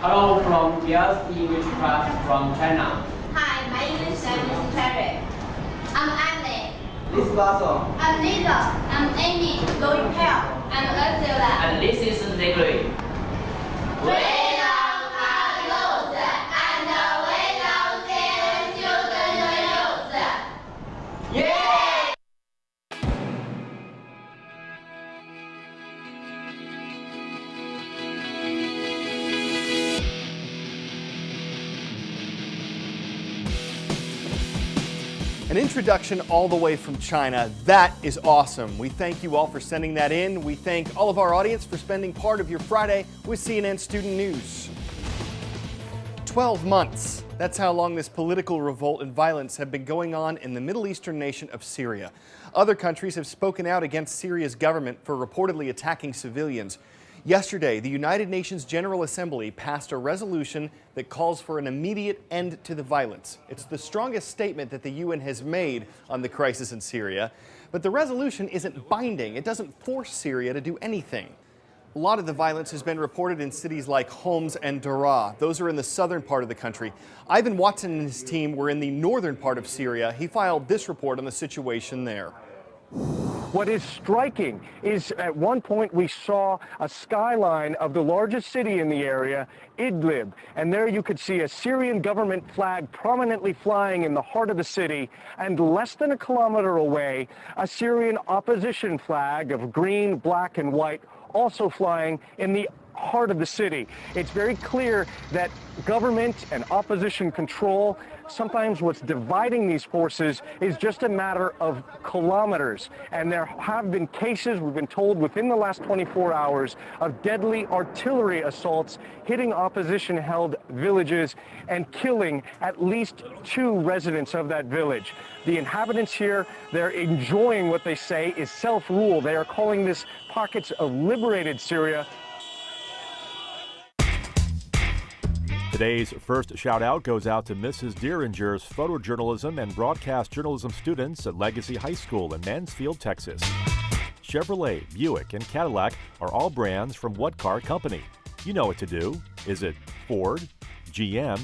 Hello from Bias English class from China. Hi, my English name is Terry. I'm Annie. This is Basil. I'm Lisa. I'm Amy. Going here. I'm Ursula. And this is Zachary. Freedom and rules, and we don't see children use. Yeah! An introduction all the way from China. That is awesome. We thank you all for sending that in. We thank all of our audience for spending part of your Friday with CNN Student News. 12 months. That's how long this political revolt and violence have been going on in the Middle Eastern nation of Syria. Other countries have spoken out against Syria's government for reportedly attacking civilians. Yesterday, the United Nations General Assembly passed a resolution that calls for an immediate end to the violence. It's the strongest statement that the UN has made on the crisis in Syria, but the resolution isn't binding. It doesn't force Syria to do anything. A lot of the violence has been reported in cities like Homs and Daraa. Those are in the southern part of the country. Ivan Watson and his team were in the northern part of Syria. He filed this report on the situation there. What is striking is at one point we saw a skyline of the largest city in the area, Idlib, and there you could see a Syrian government flag prominently flying in the heart of the city, and less than a kilometer away, a Syrian opposition flag of green, black, and white also flying in the heart of the city. It's very clear that government and opposition control, sometimes what's dividing these forces is just a matter of kilometers. And there have been cases, we've been told, within the last 24 hours of deadly artillery assaults hitting opposition-held villages and killing at least 2 residents of that village. The inhabitants here, they're enjoying what they say is self-rule. They are calling this pockets of liberated Syria. Today's first shout-out goes out to Mrs. Dieringer's photojournalism and broadcast journalism students at Legacy High School in Mansfield, Texas. Chevrolet, Buick, and Cadillac are all brands from what car company? You know what to do. Is it Ford, GM,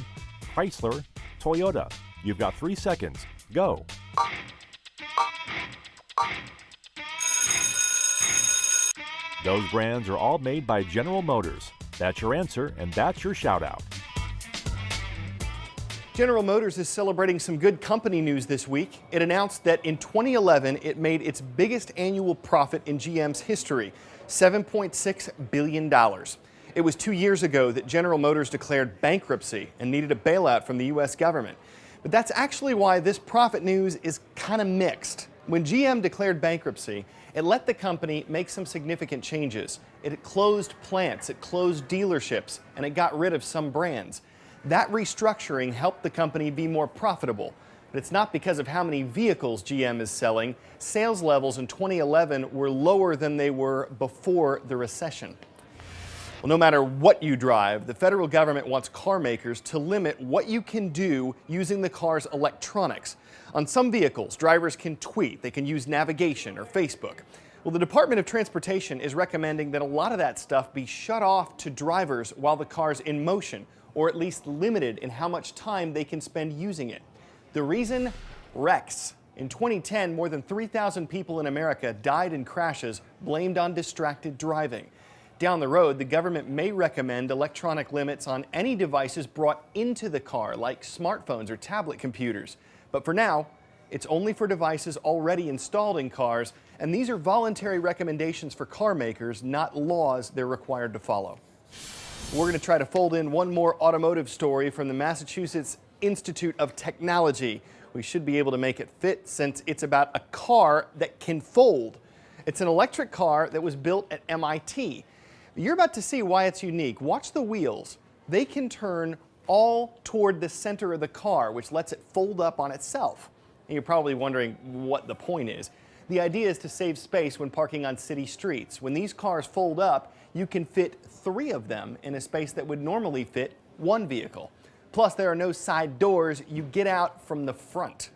Chrysler, Toyota? You've got 3 seconds. Go. Those brands are all made by General Motors. That's your answer, and that's your shout-out. General Motors is celebrating some good company news this week. It announced that in 2011, it made its biggest annual profit in GM's history, $7.6 billion. It was 2 years ago that General Motors declared bankruptcy and needed a bailout from the U.S. government. But that's actually why this profit news is kind of mixed. When GM declared bankruptcy, it let the company make some significant changes. It closed plants, it closed dealerships, and it got rid of some brands. That restructuring helped the company be more profitable. But it's not because of how many vehicles GM is selling. Sales levels in 2011 were lower than they were before the recession. Well, no matter what you drive, the federal government wants car makers to limit what you can do using the car's electronics. On some vehicles, drivers can tweet, they can use navigation or Facebook. Well, the Department of Transportation is recommending that a lot of that stuff be shut off to drivers while the car's in motion, or at least limited in how much time they can spend using it. The reason? Wrecks. In 2010, more than 3,000 people in America died in crashes blamed on distracted driving. Down the road, the government may recommend electronic limits on any devices brought into the car, like smartphones or tablet computers. But for now, it's only for devices already installed in cars, and these are voluntary recommendations for car makers, not laws they're required to follow. We're going to try to fold in one more automotive story from the Massachusetts Institute of Technology. We should be able to make it fit since it's about a car that can fold. It's an electric car that was built at MIT. You're about to see why it's unique. Watch the wheels. They can turn all toward the center of the car, which lets it fold up on itself. And you're probably wondering what the point is. The idea is to save space when parking on city streets. When these cars fold up, you can fit 3 of them in a space that would normally fit 1 vehicle. Plus, there are no side doors. You get out from the front.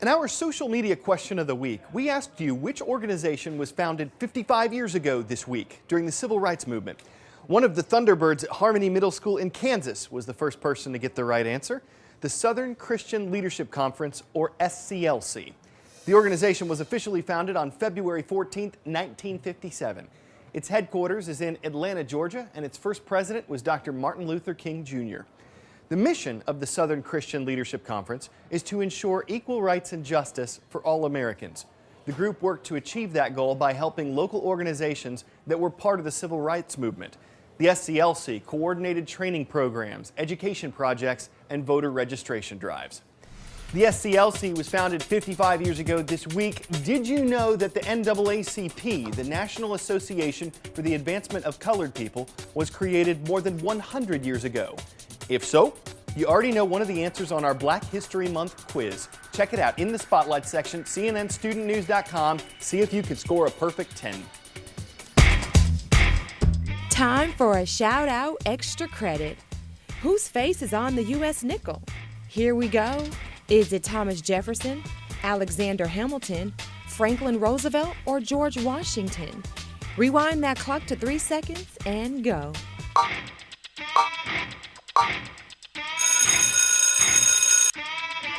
In our social media question of the week, we asked you which organization was founded 55 years ago this week during the Civil Rights Movement. One of the Thunderbirds at Harmony Middle School in Kansas was the first person to get the right answer, the Southern Christian Leadership Conference, or SCLC. The organization was officially founded on February 14, 1957. Its headquarters is in Atlanta, Georgia, and its first president was Dr. Martin Luther King, Jr. The mission of the Southern Christian Leadership Conference is to ensure equal rights and justice for all Americans. The group worked to achieve that goal by helping local organizations that were part of the Civil Rights Movement. The SCLC coordinated training programs, education projects, and voter registration drives. The SCLC was founded 55 years ago this week. Did you know that the NAACP, the National Association for the Advancement of Colored People, was created more than 100 years ago? If so, you already know one of the answers on our Black History Month quiz. Check it out in the Spotlight section, cnnstudentnews.com. See if you could score a perfect 10. Time for a shout-out extra credit. Whose face is on the U.S. nickel? Here we go. Is it Thomas Jefferson, Alexander Hamilton, Franklin Roosevelt, or George Washington? Rewind that clock to 3 seconds and go.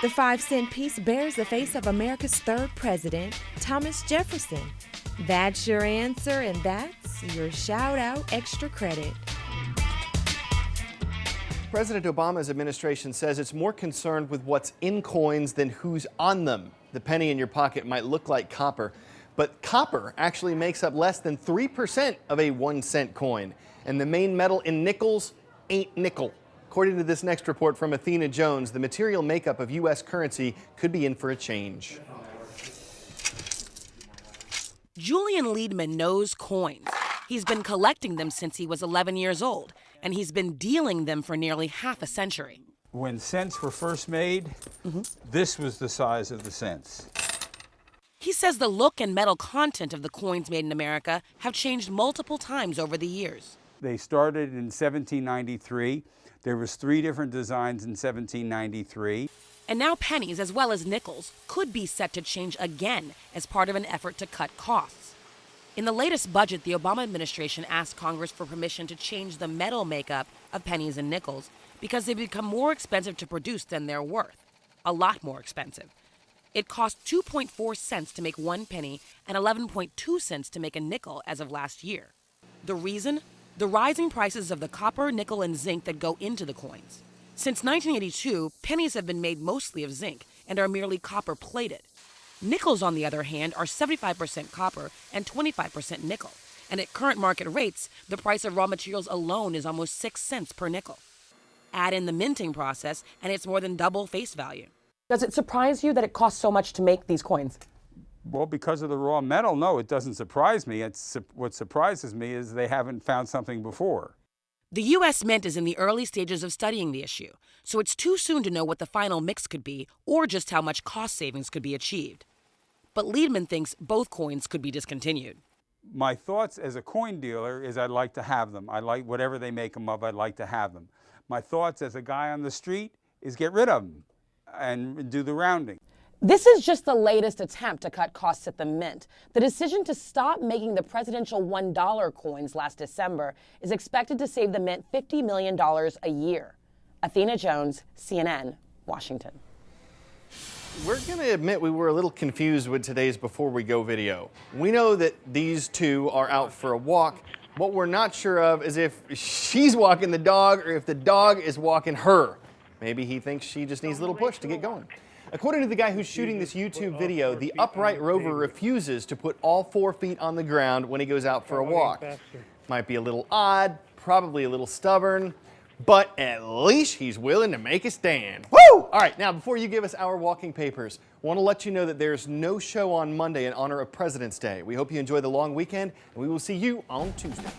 The 5-cent piece bears the face of America's third president, Thomas Jefferson. That's your answer, and that's your shout-out extra credit. President Obama's administration says it's more concerned with what's in coins than who's on them. The penny in your pocket might look like copper, but copper actually makes up less than 3% of a 1-cent coin. And the main metal in nickels ain't nickel. According to this next report from Athena Jones, the material makeup of U.S. currency could be in for a change. Julian Liedman knows coins. He's been collecting them since he was 11 years old, and he's been dealing them for nearly half a century. When cents were first made, this was the size of the cents. He says the look and metal content of the coins made in America have changed multiple times over the years. They started in 1793. There was 3 different designs in 1793. And now pennies, as well as nickels, could be set to change again as part of an effort to cut costs. In the latest budget, the Obama administration asked Congress for permission to change the metal makeup of pennies and nickels because they become more expensive to produce than they're worth. A lot more expensive. It cost 2.4 cents to make 1 penny and 11.2 cents to make a nickel as of last year. The reason? The rising prices of the copper, nickel, and zinc that go into the coins. Since 1982, pennies have been made mostly of zinc and are merely copper-plated. Nickels, on the other hand, are 75% copper and 25% nickel. And at current market rates, the price of raw materials alone is almost 6 cents per nickel. Add in the minting process, and it's more than double face value. Does it surprise you that it costs so much to make these coins? Well, because of the raw metal, no, it doesn't surprise me. What surprises me is they haven't found something before. The U.S. Mint is in the early stages of studying the issue, so it's too soon to know what the final mix could be or just how much cost savings could be achieved. But Liedman thinks both coins could be discontinued. My thoughts as a coin dealer is I'd like to have them. I like whatever they make them of, I'd like to have them. My thoughts as a guy on the street is get rid of them and do the rounding. This is just the latest attempt to cut costs at the Mint. The decision to stop making the presidential $1 coins last December is expected to save the Mint $50 million a year. Athena Jones, CNN, Washington. We're going to admit we were a little confused with today's Before We Go video. We know that these two are out for a walk. What we're not sure of is if she's walking the dog or if the dog is walking her. Maybe he thinks she just needs a little push to get going. According to the guy who's shooting this YouTube video, the upright rover refuses to put all 4 feet on the ground when he goes out for a walk. Might be a little odd, probably a little stubborn, but at least he's willing to make a stand. Woo! All right, now before you give us our walking papers, I want to let you know that there's no show on Monday in honor of President's Day. We hope you enjoy the long weekend, and we will see you on Tuesday.